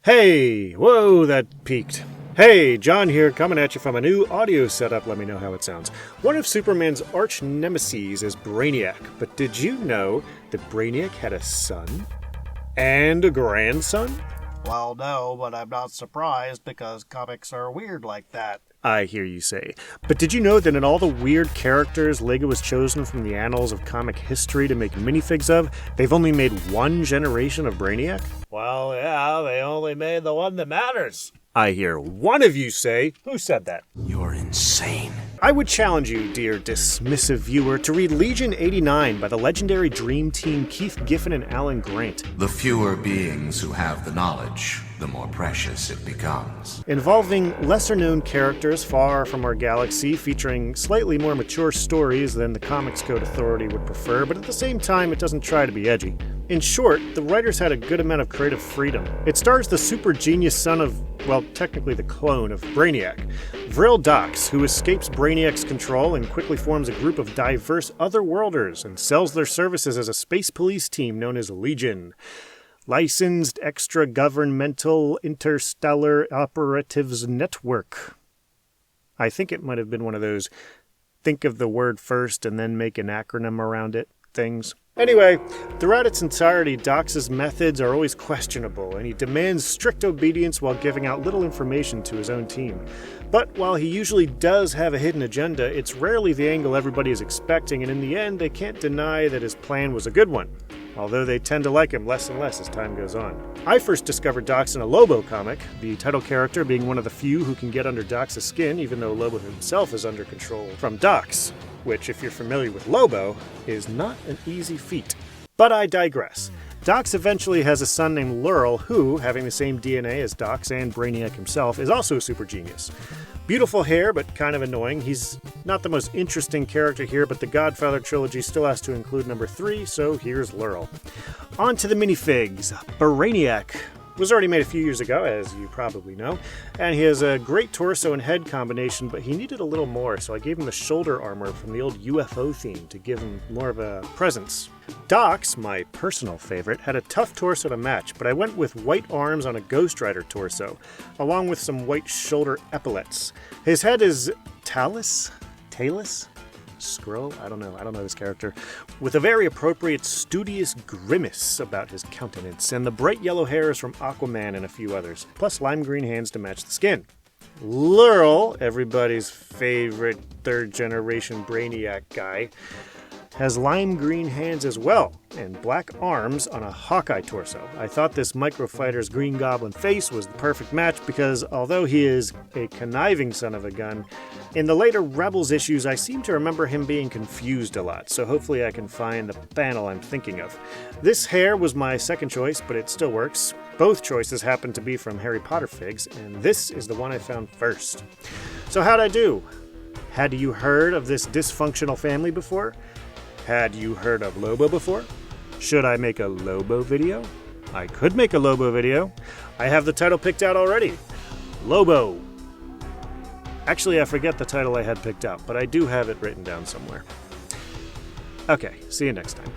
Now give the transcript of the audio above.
Hey! Whoa, that peaked. Hey, John here, coming at you from a new audio setup. Let me know how it sounds. One of Superman's arch nemeses is Brainiac, but did you know that Brainiac had a son? And a grandson? Well, no, but I'm not surprised because comics are weird like that. I hear you say. But did you know that in all the weird characters L.E.G.I.O. was chosen from the annals of comic history to make minifigs of, they've only made one generation of Brainiac? Well, yeah, they only made the one that matters. I hear one of you say, who said that? You're insane. I would challenge you, dear dismissive viewer, to read Legion 89 by the legendary Dream Team Keith Giffen and Alan Grant. The fewer beings who have the knowledge, the more precious it becomes. Involving lesser-known characters far from our galaxy, featuring slightly more mature stories than the Comics Code Authority would prefer, but at the same time it doesn't try to be edgy. In short, the writers had a good amount of creative freedom. It stars the super genius son of, well, technically the clone of Brainiac, Vril Dox, who escapes Brainiac's control and quickly forms a group of diverse otherworlders and sells their services as a space police team known as L.E.G.I.O.N. Licensed Extra-Governmental Interstellar Operatives Network. I think it might have been one of those think of the word first and then make an acronym around it things. Anyway, throughout its entirety, Dox's methods are always questionable, and he demands strict obedience while giving out little information to his own team. But while he usually does have a hidden agenda, it's rarely the angle everybody is expecting, and in the end, they can't deny that his plan was a good one. Although they tend to like him less and less as time goes on. I first discovered Dox in a Lobo comic, the title character being one of the few who can get under Dox's skin, even though Lobo himself is under control from Dox, which, if you're familiar with Lobo, is not an easy feat. But I digress. Dox eventually has a son named L.E.G.I.O.N, who, having the same DNA as Dox and Brainiac himself, is also a super genius. Beautiful hair, but kind of annoying. He's not the most interesting character here, but the Godfather trilogy still has to include number 3, so here's L.E.G.I.O.N. On to the minifigs. Brainiac was already made a few years ago, as you probably know, and he has a great torso and head combination, but he needed a little more, so I gave him the shoulder armor from the old UFO theme to give him more of a presence. Dox, my personal favorite, had a tough torso to match, but I went with white arms on a Ghost Rider torso, along with some white shoulder epaulets. His head is Talus? Skrull? I don't know this character, with a very appropriate studious grimace about his countenance, and the bright yellow hair is from Aquaman and a few others, plus lime green hands to match the skin. L.E.G.I.O.N, everybody's favorite third-generation Brainiac guy, has lime green hands as well, and black arms on a Hawkeye torso. I thought this Microfighter's Green Goblin face was the perfect match because although he is a conniving son of a gun, in the later Rebels issues I seem to remember him being confused a lot, so hopefully I can find the panel I'm thinking of. This hair was my second choice, but it still works. Both choices happen to be from Harry Potter figs, and this is the one I found first. So how'd I do? Had you heard of this dysfunctional family before? Had you heard of Lobo before? Should I make a Lobo video? I could make a Lobo video. I have the title picked out already. Lobo. Actually, I forget the title I had picked out, but I do have it written down somewhere. Okay, see you next time.